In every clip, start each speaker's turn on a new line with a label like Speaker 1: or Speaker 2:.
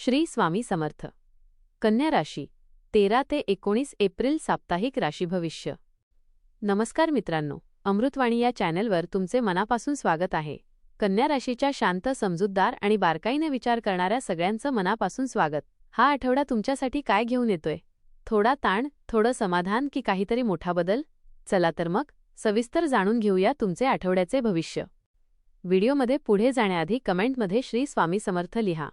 Speaker 1: श्री स्वामी समर्थ. कन्या राशी 13 ते 19 एप्रिल साप्ताहिक राशी भविष्य. नमस्कार मित्रांनो, अमृतवाणी या चॅनलवर तुमचे मनापासून स्वागत आहे. कन्या राशीच्या शांत, समजूतदार आणि बारकाईने विचार करणाऱ्या सगळ्यांचं मनापासून स्वागत. हा आठवडा तुमच्यासाठी काय घेऊन येतोय? थोडा ताण, थोडं समाधान की काहीतरी मोठा बदल? चला तर मग सविस्तर जाणून घेऊया तुमचे आठवड्याचे भविष्य. व्हिडिओमध्ये पुढे जाण्याआधी कमेंटमध्ये श्री स्वामी समर्थ लिहा.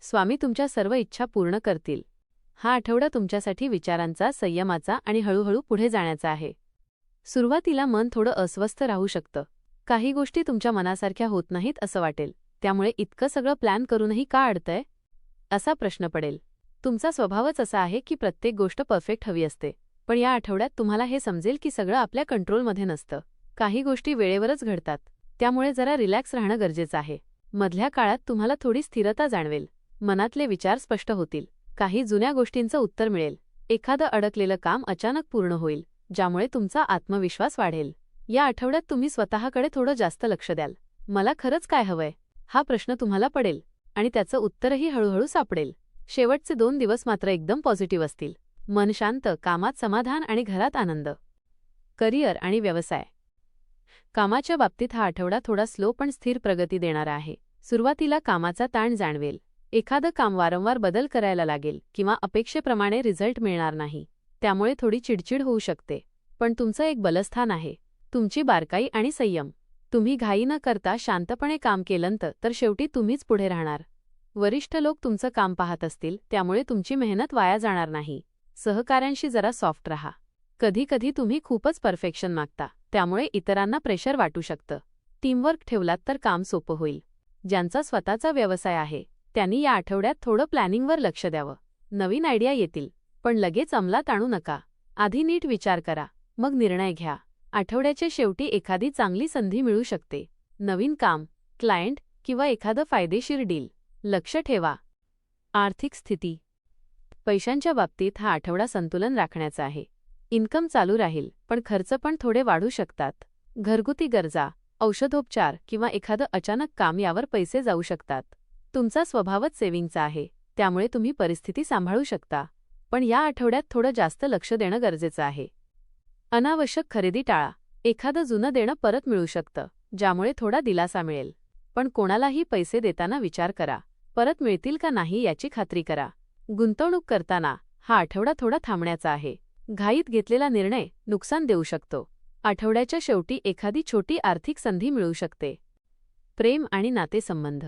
Speaker 1: स्वामी तुमच्या सर्व इच्छा पूर्ण करतील. हा आठवडा तुमच्यासाठी विचारांचा, संयमाचा आणि हळूहळू पुढे जाण्याचा आहे. सुरुवातीला मन थोडं अस्वस्थ राहू शकतं. काही गोष्टी तुमच्या मनासारख्या होत नाहीत असं वाटेल. त्यामुळे इतकं सगळं प्लॅन करूनही का अडतंय असा प्रश्न पडेल. तुमचा स्वभावच असा आहे की प्रत्येक गोष्ट परफेक्ट हवी असते. पण या आठवड्यात तुम्हाला हे समजेल की सगळं आपल्या कंट्रोलमध्ये नसतं. काही गोष्टी वेळेवरच घडतात. त्यामुळे जरा रिलॅक्स राहणं गरजेचं आहे. मधल्या काळात तुम्हाला थोडी स्थिरता जाणवेल. मनातले विचार स्पष्ट होतील. काही जुन्या गोष्टींचं उत्तर मिळेल. एखादं अडकलेलं काम अचानक पूर्ण होईल, ज्यामुळे तुमचा आत्मविश्वास वाढेल. या आठवड्यात तुम्ही स्वतःकडे थोडं जास्त लक्ष द्याल. मला खरंच काय हवंय हा प्रश्न तुम्हाला पडेल आणि त्याचं उत्तरही हळूहळू सापडेल. शेवटचे 2 दिवस मात्र एकदम पॉझिटिव्ह असतील. मन शांत, कामात समाधान आणि घरात आनंद. करिअर आणि व्यवसाय. कामाच्या बाबतीत हा आठवडा थोडा स्लो पण स्थिर प्रगती देणारा आहे. सुरुवातीला कामाचा ताण जाणवेल. एखादं काम वारंवार बदल करायला लागेल किंवा अपेक्षेप्रमाणे रिझल्ट मिळणार नाही. त्यामुळे थोडी चिडचिड होऊ शकते. पण तुमचं एक बलस्थान आहे, तुमची बारकाई आणि संयम. तुम्ही घाई न करता शांतपणे काम केलं तर शेवटी तुम्हीच पुढे राहणार. वरिष्ठ लोक तुमचं काम पाहत असतील, त्यामुळे तुमची मेहनत वाया जाणार नाही. सहकाऱ्यांशी जरा सॉफ्ट राहा. कधी तुम्ही खूपच परफेक्शन मागता, त्यामुळे इतरांना प्रेशर वाटू शकतं. टीमवर्क ठेवलात तर काम सोपं होईल. ज्यांचा स्वतःचा व्यवसाय आहे त्यांनी या आठवड्यात थोडं प्लॅनिंगवर लक्ष द्यावं. नवीन आयडिया येतील, पण लगेच अंमलात आणू नका. आधी नीट विचार करा, मग निर्णय घ्या. आठवड्याच्या शेवटी एखादी चांगली संधी मिळू शकते. नवीन काम, क्लायंट किंवा एखादं फायदेशीर डील. लक्ष ठेवा. आर्थिक स्थिती. पैशांच्या बाबतीत हा आठवडा संतुलन राखण्याचा आहे. इन्कम चालू राहील, पण खर्च पण थोडे वाढू शकतात. घरगुती गरजा, औषधोपचार किंवा एखादं अचानक काम यावर पैसे जाऊ शकतात. तुमचा स्वभावच सेव्हिंगचा आहे, त्यामुळे तुम्ही परिस्थिती सांभाळू शकता. पण या आठवड्यात थोडं जास्त लक्ष देणं गरजेचं आहे. अनावश्यक खरेदी टाळा. एखादं जुनं देणं परत मिळू शकतं, ज्यामुळे थोडा दिलासा मिळेल. पण कोणालाही पैसे देताना विचार करा. परत मिळतील का नाही याची खात्री करा. गुंतवणूक करताना हा आठवडा थोडा थांबण्याचा आहे. घाईत घेतलेला निर्णय नुकसान देऊ शकतो. आठवड्याच्या शेवटी एखादी छोटी आर्थिक संधी मिळू शकते. प्रेम आणि नातेसंबंध.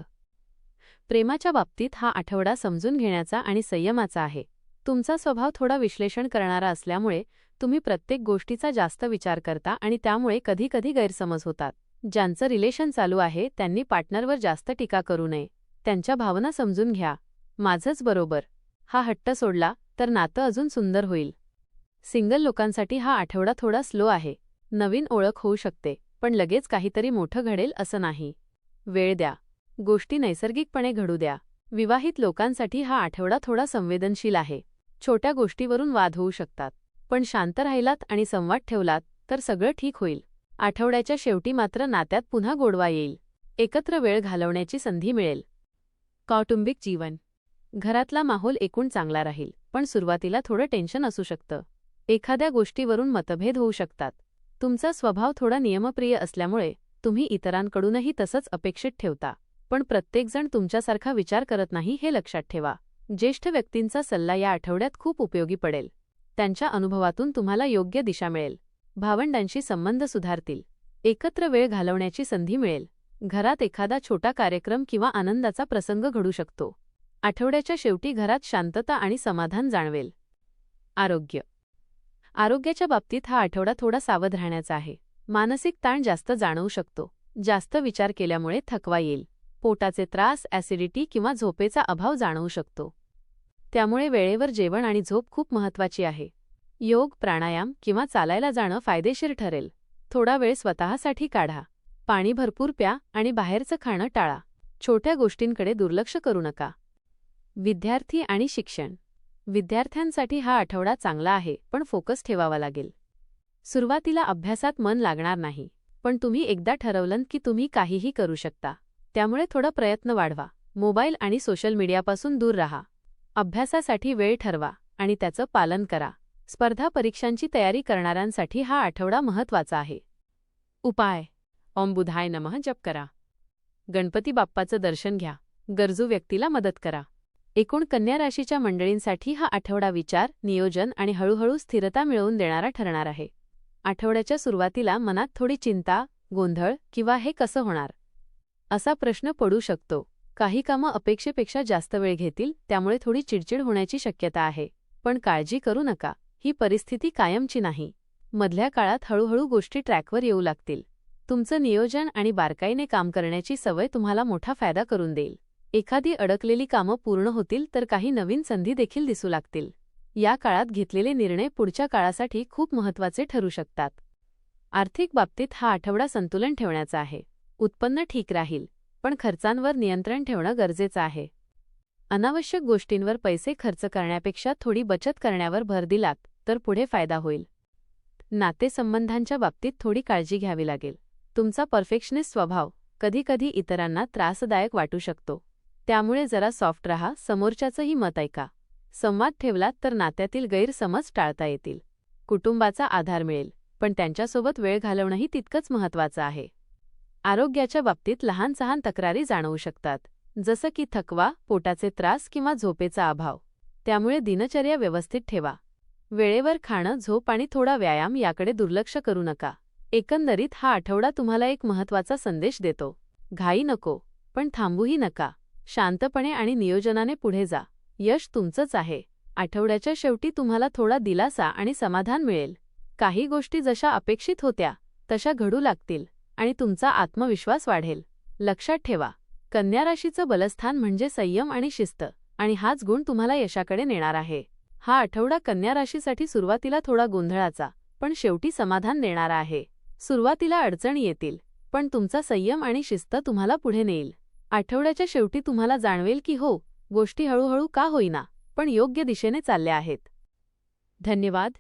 Speaker 1: प्रेमाच्या बाबतीत हा आठवडा समजून घेण्याचा आणि संयमाचा आहे. तुमचा स्वभाव थोडा विश्लेषण करणारा असल्यामुळे तुम्ही प्रत्येक गोष्टीचा जास्त विचार करता आणि त्यामुळे कधी गैरसमज होतात. ज्यांचं रिलेशन चालू आहे त्यांनी पार्टनरवर जास्त टीका करू नये. त्यांच्या भावना समजून घ्या. माझंच बरोबर हा हट्ट सोडला तर नातं अजून सुंदर होईल. सिंगल लोकांसाठी हा आठवडा थोडा स्लो आहे. नवीन ओळख होऊ शकते, पण लगेच काहीतरी मोठं घडेल असं नाही. वेळ द्या. गोष्टी नैसर्गिकपणे घडू द्या. विवाहित लोकांसाठी हा आठवडा थोडा संवेदनशील आहे. छोट्या गोष्टीवरून वाद होऊ शकतात, पण शांत राहिलात आणि संवाद ठेवलात तर सगळं ठीक होईल. आठवड्याच्या शेवटी मात्र नात्यात पुन्हा गोडवा येईल. एकत्र वेळ घालवण्याची संधी मिळेल. कौटुंबिक जीवन. घरातला माहोल एकूण चांगला राहील, पण सुरुवातीला थोडं टेन्शन असू शकतं. एखाद्या गोष्टीवरून मतभेद होऊ शकतात. तुमचा स्वभाव थोडा नियमप्रिय असल्यामुळे तुम्ही इतरांकडूनही तसंच अपेक्षित ठेवता. पण प्रत्येकजण तुमच्यासारखा विचार करत नाही हे लक्षात ठेवा. ज्येष्ठ व्यक्तींचा सल्ला या आठवड्यात खूप उपयोगी पडेल. त्यांच्या अनुभवातून तुम्हाला योग्य दिशा मिळेल. भावंडांशी संबंध सुधारतील. एकत्र वेळ घालवण्याची संधी मिळेल. घरात एखादा छोटा कार्यक्रम किंवा आनंदाचा प्रसंग घडू शकतो. आठवड्याच्या शेवटी घरात शांतता आणि समाधान जाणवेल. आरोग्य. आरोग्याच्या बाबतीत हा आठवडा थोडा सावध राहण्याचा आहे. मानसिक ताण जास्त जाणवू शकतो. जास्त विचार केल्यामुळे थकवा येईल. पोटाचे त्रास, ॲसिडिटी किंवा झोपेचा अभाव जाणवू शकतो. त्यामुळे वेळेवर जेवण आणि झोप खूप महत्त्वाची आहे. योग, प्राणायाम किंवा चालायला जाणं फायदेशीर ठरेल. थोडा वेळ स्वतःसाठी काढा. पाणी भरपूर प्या आणि बाहेरचं खाणं टाळा. छोट्या गोष्टींकडे दुर्लक्ष करू नका. विद्यार्थी आणि शिक्षण. विद्यार्थ्यांसाठी हा आठवडा चांगला आहे, पण फोकस ठेवावा लागेल. सुरुवातीला अभ्यासात मन लागणार नाही, पण तुम्ही एकदा ठरवलं की तुम्ही काहीही करू शकता. त्यामुळे थोडा प्रयत्न वाढवा. मोबाईल आणि सोशल मीडियापासून दूर राहा. अभ्यासासाठी वेळ ठरवा आणि त्याचं पालन करा. स्पर्धा परीक्षांची तयारी करणाऱ्यांसाठी हा आठवडा महत्त्वाचा आहे. उपाय: ओम बुधाय नमः जप करा. गणपती बाप्पाचं दर्शन घ्या. गरजू व्यक्तीला मदत करा. एकूण कन्या राशीच्या मंडळींसाठी हा आठवडा विचार, नियोजन आणि हळूहळू स्थिरता मिळवून देणारा ठरणार आहे. आठवड्याच्या सुरुवातीला मनात थोडी चिंता, गोंधळ किंवा हे कसं होणार असा प्रश्न पडू शकतो. काही कामं अपेक्षेपेक्षा जास्त वेळ घेतील, त्यामुळे थोडी चिडचिड होण्याची शक्यता आहे. पण काळजी करू नका, ही परिस्थिती कायमची नाही. मधल्या काळात हळूहळू गोष्टी ट्रॅकवर येऊ लागतील. तुमचं नियोजन आणि बारकाईने काम करण्याची सवय तुम्हाला मोठा फायदा करून देईल. एखादी अडकलेली कामं पूर्ण होतील तर काही नवीन संधी देखील दिसू लागतील. या काळात घेतलेले निर्णय पुढच्या काळासाठी खूप महत्त्वाचे ठरू शकतात. आर्थिक बाबतीत हा आठवडा संतुलन ठेवण्याचा आहे. उत्पन्न ठीक राहील, पण खर्चांवर नियंत्रण ठेवणं गरजेचं आहे. अनावश्यक गोष्टींवर पैसे खर्च करण्यापेक्षा थोडी बचत करण्यावर भर दिलात तर पुढे फायदा होईल. नातेसंबंधांच्या बाबतीत थोडी काळजी घ्यावी लागेल. तुमचा परफेक्शनिस्ट स्वभाव कधीकधी इतरांना त्रासदायक वाटू शकतो. त्यामुळे जरा सॉफ्ट राहा. समोरच्याचंही मत ऐका. संवाद ठेवलात तर नात्यातील गैरसमज टाळता येतील. कुटुंबाचा आधार मिळेल, पण त्यांच्यासोबत वेळ घालवणंही तितकंच महत्त्वाचं आहे. आरोग्याच्या बाबतीत लहान-सहान तक्रारी जाणवू शकतात, जसं की थकवा, पोटाचे त्रास किंवा झोपेचा अभाव. त्यामुळे दिनचर्या व्यवस्थित ठेवा. वेळेवर खाणं, झोप आणि थोडा व्यायाम याकडे दुर्लक्ष करू नका. एकंदरीत हा आठवडा तुम्हाला एक महत्त्वाचा संदेश देतो. घाई नको, पण थांबूही नका. शांतपणे आणि नियोजनाने पुढे जा. यश तुमचंच आहे. आठवड्याच्या शेवटी तुम्हाला थोडा दिलासा आणि समाधान मिळेल. काही गोष्टी जशा अपेक्षित होत्या तशा घडू लागतील आणि तुमचा आत्मविश्वास वाढेल. लक्षात ठेवा, कन्या राशीचं बलस्थान म्हणजे संयम आणि शिस्त, आणि हाच गुण तुम्हाला यशाकडे नेणार आहे. हा आठवडा कन्या राशीसाठी सुरुवातीला थोडा गोंधळाचा, पण शेवटी समाधान देणारा आहे. सुरुवातीला अडचणी येतील, पण तुमचा संयम आणि शिस्त तुम्हाला पुढे नेईल. आठवड्याच्या शेवटी तुम्हाला जाणवेल की हो, गोष्टी हळूहळू का होईना, पण योग्य दिशेने चालल्या आहेत. धन्यवाद.